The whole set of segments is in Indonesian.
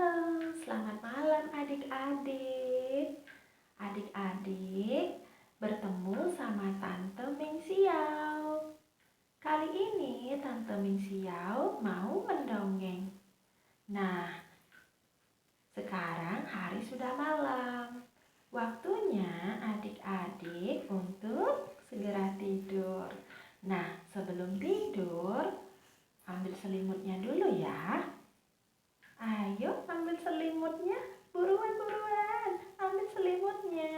Halo, selamat malam adik-adik. Adik-adik bertemu sama Tante Ming Xiao. Kali ini Tante Ming Xiao mau mendongeng. Nah, sekarang hari sudah malam. Waktunya adik-adik untuk segera tidur. Nah, sebelum tidur, ambil selimutnya dulu ya. Ayo ambil selimutnya, buruan, ambil selimutnya.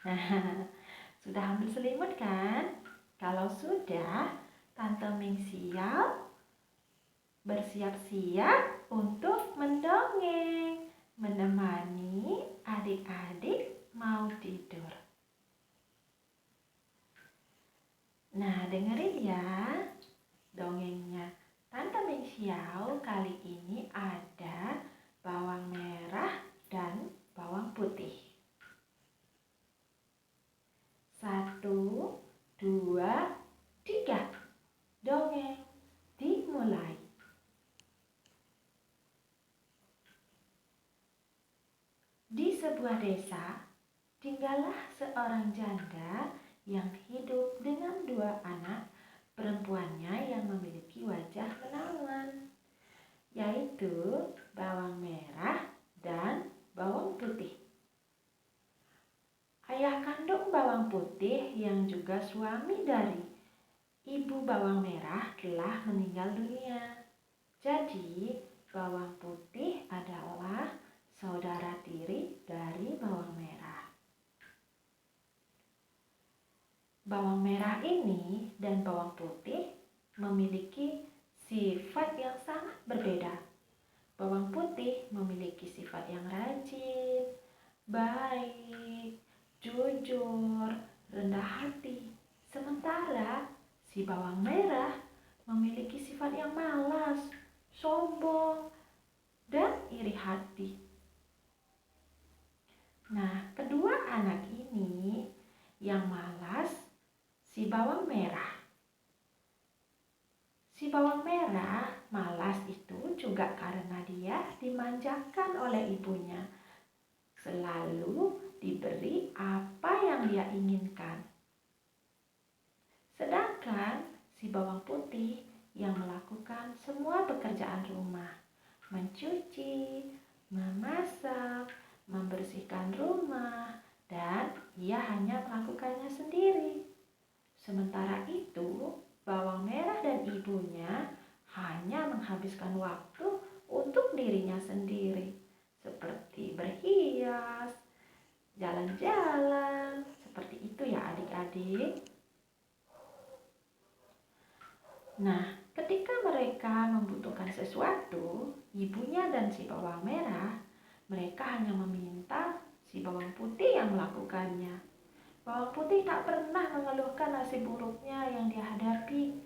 Nah, sudah ambil selimut kan? Kalau sudah, Tante Ming Xiao bersiap-siap untuk mendongeng, menemani adik-adik mau tidur. Nah, dengerin ya dongengnya. Tante Ming Xiao kali ini ada bawang merah dan bawang putih. 1, 2, 3. Dongeng dimulai. Di sebuah desa, tinggallah seorang janda yang hidup dengan 2 anak perempuannya yang memiliki wajah menawan, yaitu bawang merah dan bawang putih. Ayah kandung bawang putih yang juga suami dari ibu bawang merah telah meninggal dunia. Jadi, bawang putih adalah saudara tiri dari bawang merah. Bawang merah ini dan bawang putih memiliki sifat yang sangat berbeda. Bawang putih memiliki sifat yang rajin, baik, jujur, rendah hati. Sementara si bawang merah memiliki sifat yang malas, sombong, dan iri hati. Nah, kedua anak ini yang malas, si bawang merah. Si bawang merah malas itu juga karena dia dimanjakan oleh ibunya. Selalu diberi apa yang dia inginkan. Sedangkan si bawang putih yang melakukan semua pekerjaan rumah. Mencuci, memasak, membersihkan rumah, dan ia hanya melakukannya sendiri. Sementara itu, bawang merah dan ibunya hanya menghabiskan waktu untuk dirinya sendiri, seperti berhias, jalan-jalan, seperti itu ya adik-adik. Nah, ketika mereka membutuhkan sesuatu, ibunya dan si bawang merah, mereka hanya meminta si bawang putih yang melakukannya. Bawang putih tak pernah mengeluhkan nasib buruknya yang dia hadapi.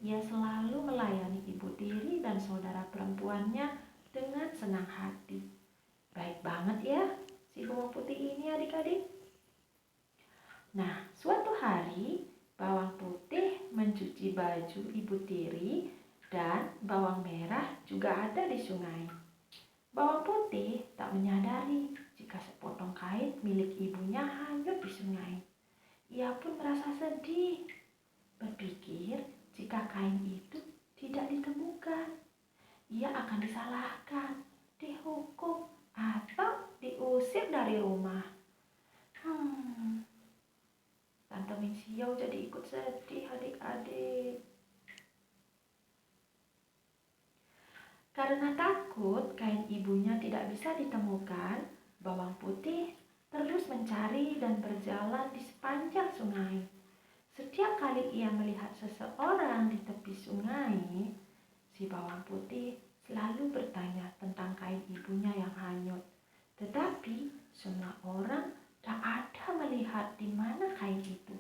Ia selalu melayani ibu tiri dan saudara perempuannya dengan senang hati. Baik banget ya si bawang putih ini adik-adik. Nah, suatu hari bawang putih mencuci baju ibu tiri dan bawang merah juga ada di sungai. Bawang putih tak menyadari jika sepotong kain milik ibunya hanyut di sungai. Ia pun merasa sedih, berpikir jika kain itu tidak ditemukan, ia akan disalahkan, dihukum, atau diusir dari rumah. Tante Ming Xiao jadi ikut sedih adik-adik. Karena takut kain ibunya tidak bisa ditemukan, bawang putih terus mencari dan berjalan di sepanjang sungai. Setiap kali ia melihat seseorang di tepi sungai, si bawang putih selalu bertanya tentang kain ibunya yang hanyut. Tetapi semua orang tak ada melihat di mana kain itu.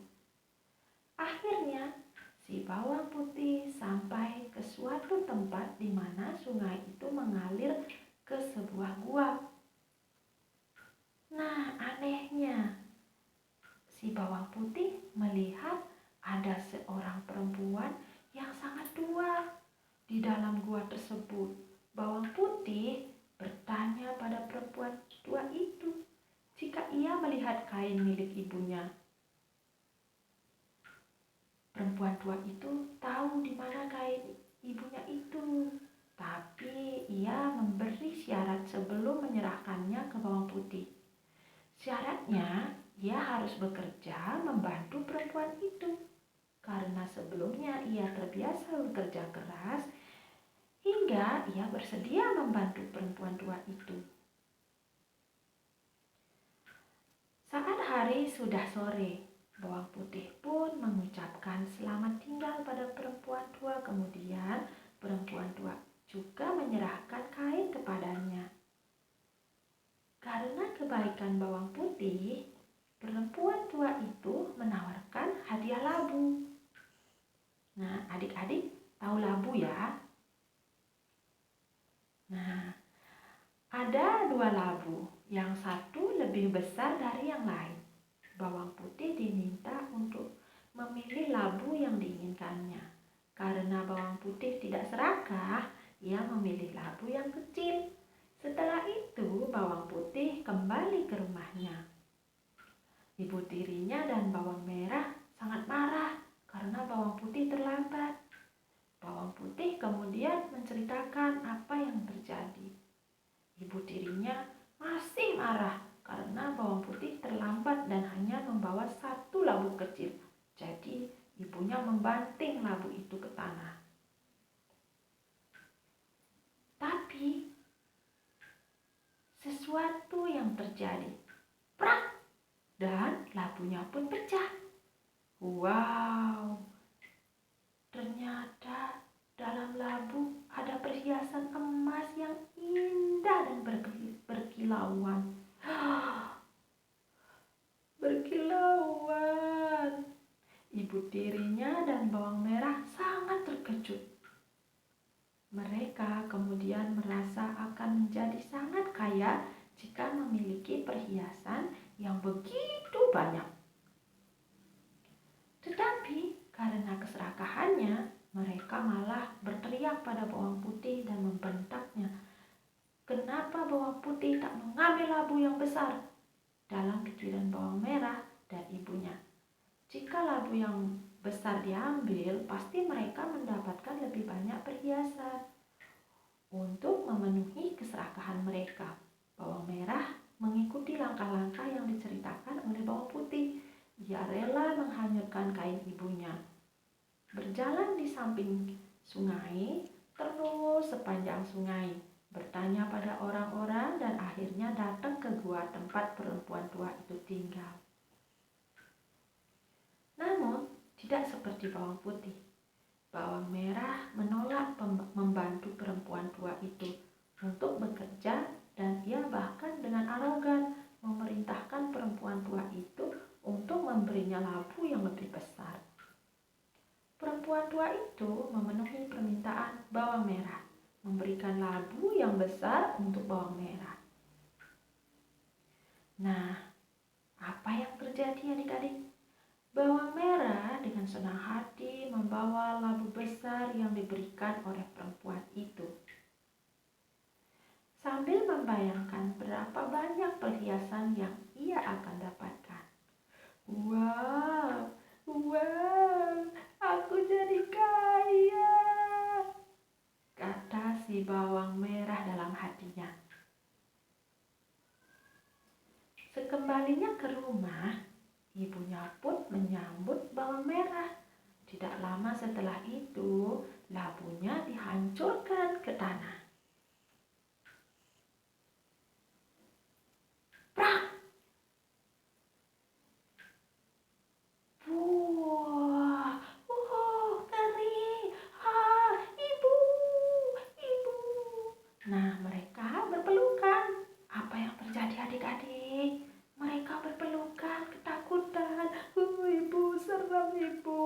Akhirnya, si bawang putih sampai ke suatu tempat di mana sungai itu mengalir ke sebuah gua. Nah, anehnya, si bawang putih melihat ada seorang perempuan yang sangat tua di dalam gua tersebut. Bawang putih bertanya kain milik ibunya. Perempuan tua itu tahu di mana kain ibunya itu, tapi ia memberi syarat sebelum menyerahkannya ke bawang putih. Syaratnya, ia harus bekerja membantu perempuan itu, karena sebelumnya ia terbiasa bekerja keras hingga ia bersedia membantu perempuan tua itu. Saat hari sudah sore, bawang putih pun mengucapkan selamat tinggal pada perempuan tua. Kemudian perempuan tua juga menyerahkan kain kepadanya. Karena kebaikan bawang putih, perempuan tua itu menawarkan hadiah labu. Nah, adik-adik tahu labu ya? Nah, ada 2 labu, yang satu lebih besar dari yang lain. Bawang putih diminta untuk memilih labu yang diinginkannya. Karena bawang putih tidak serakah, ia memilih labu yang kecil. Setelah itu, bawang putih kembali ke rumahnya. Ibu tirinya dan bawang merah sangat marah karena bawang putih terlambat. Bawang putih kemudian menceritakan apa yang terjadi. Ibu tirinya masih marah karena bawang putih terlambat dan hanya membawa 1 labu kecil. Jadi ibunya membanting labu itu ke tanah. Tapi sesuatu yang terjadi. Prak! Dan labunya pun pecah. Wow! Ternyata dalam labu ada perhiasan emas yang indah dan berkilauan. Berkilauan. Ibu tirinya dan bawang merah sangat terkejut. Mereka kemudian merasa akan menjadi sangat kaya jika memiliki perhiasan yang begitu banyak. Tetapi karena keserakahannya, mereka malah berteriak pada bawang putih dan membentaknya. Kenapa bawang putih tak mengambil labu yang besar? Dalam pikiran bawang merah dan ibunya, jika labu yang besar diambil, pasti mereka mendapatkan lebih banyak perhiasan. Untuk memenuhi keserakahan mereka, bawang merah mengikuti langkah-langkah yang diceritakan oleh bawang putih. Ia rela menghanyutkan kain ibunya, berjalan di samping sungai, terus sepanjang sungai, bertanya pada orang-orang dan akhirnya datang ke gua tempat perempuan tua itu tinggal. Namun, tidak seperti bawang putih. Bawang merah menolak membantu perempuan tua itu untuk bekerja dan ia bahkan dengan arogan memerintahkan perempuan tua itu untuk memberinya labu yang lebih besar. Perempuan tua itu memenuhi permintaan bawang merah, memberikan labu yang besar untuk bawang merah. Nah, apa yang terjadi adik-adik? Bawang merah dengan senang hati membawa labu besar yang diberikan oleh perempuan itu. Sambil membayangkan berapa banyak perhiasan yang ia akan dapatkan. Wow, aku jadi kaya, kata si bawang merah dalam hatinya. Sekembalinya ke rumah, ibunya pun menyambut bawang merah. Tidak lama setelah itu, labunya dihancurkan ke tanah. Prak! Wah, ngeri. Ibu. Nah, mereka berpelukan. Apa yang terjadi adik-adik? Mereka berpelukan, ketakutan. Ibu, serem ibu.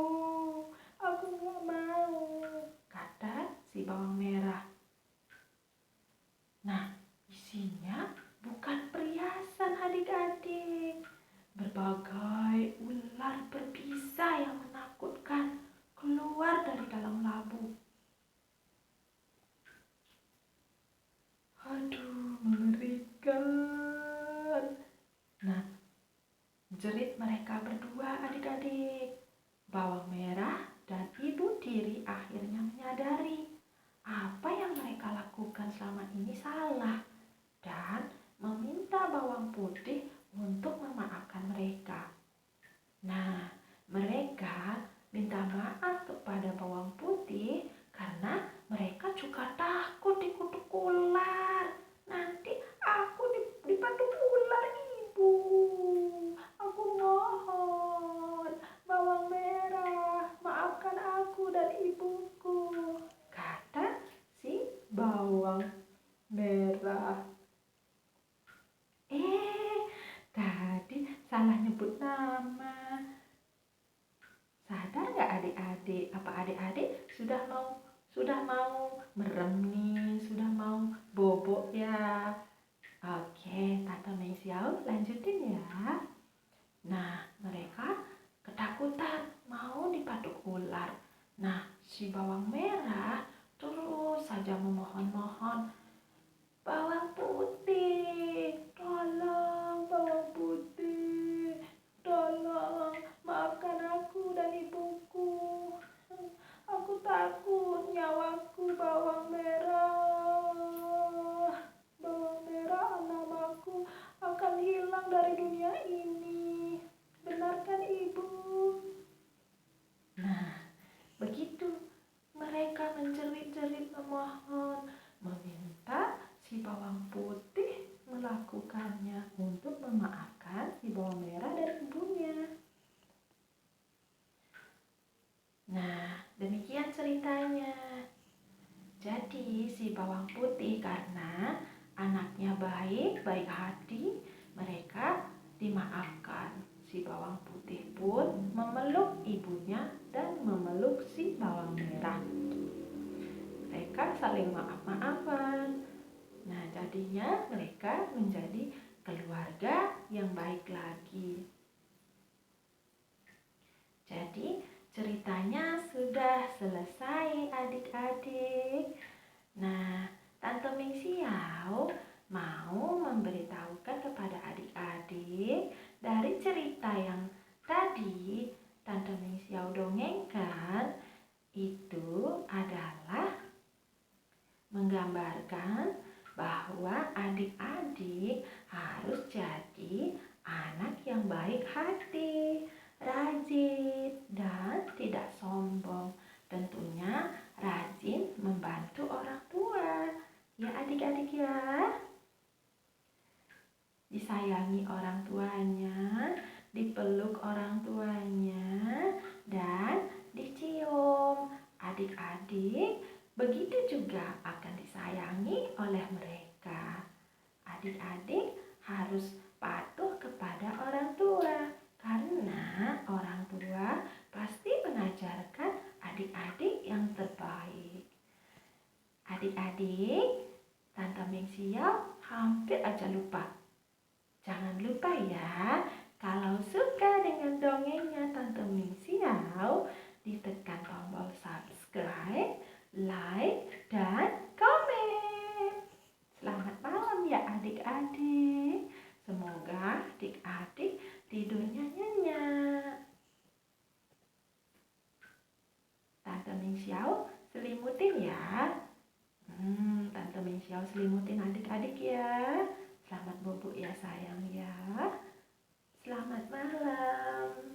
Aku gak mau, kata si bawang merah. Nah, isinya bukan perhiasan adik-adik. Berbagai ular berbisa yang menakutkan keluar dari dalam labu. Aduh, mengerikan. Nah, mereka berdua adik-adik, bawang merah dan ibu tiri akhirnya menyadari apa yang mereka lakukan selama ini salah dan meminta bawang putih untuk memaafkan mereka. Nah, mereka minta maaf kepada bawang putih karena mereka juga takut dikutuk ular. Nanti aku dipatuk ular, Ibu. Aku mohon, bawang merah, maafkan aku dan ibuku, kata si bawang merah. Tadi salah nyebut nama. Sadar nggak adik-adik? Apa adik-adik sudah mau merem nih, sudah mau bobok ya? Oke, Tante Meisiau lanjutin ya. Nah, mereka ketakutan mau dipatuk ular. Nah, si bawang merah terus saja memohon-mohon, bawang putih, tolong bawang putih, tolong maafkan aku dan ibuku. Aku takut nyawaku bawang merah. Bawang merah, namaku akan hilang dari dunia ini. Benarkan Ibu? Nah, begitu mereka menjerit-jerit memohon, meminta si bawang putih melakukannya untuk memaafkan si bawang merah dan ibunya. Nah, demikian ceritanya. Jadi si bawang putih karena anaknya baik hati, mereka dimaafkan. Si bawang putih pun memeluk ibunya dan memeluk si bawang merah. Mereka saling maaf-maafan. Nah, jadinya mereka menjadi keluarga yang baik lagi. Jadi ceritanya sudah selesai adik-adik. Nah, Tante Meisiau mau memberitahukan kepada adik-adik dari cerita yang tadi Tante Meisiau dongengkan itu adalah menggambarkan bahwa adik-adik harus jadi anak yang baik hati, rajin, dan tidak sombong. Tentunya rajin membantu orang tua. Ya adik-adik ya. Disayangi orang tuanya, dipeluk orang tuanya, dan dicium. Adik-adik begitu juga akan disayangi oleh mereka. Adik-adik harus patuh kepada orang tua karena orang tua pasti mengajarkan adik-adik yang terbaik. Adik-adik, Tante Meisiau hampir aja lupa. Jangan lupa ya, kalau suka dengan dongengnya Tante Meisiau, ditekan tombol subscribe, like, dan komen. Selamat malam ya adik-adik. Semoga adik-adik tidurnya nyenyak. Tante Meisiau selimutin ya. Tante Meisiau selimutin adik-adik ya. Selamat bubuk ya sayang ya. Selamat malam.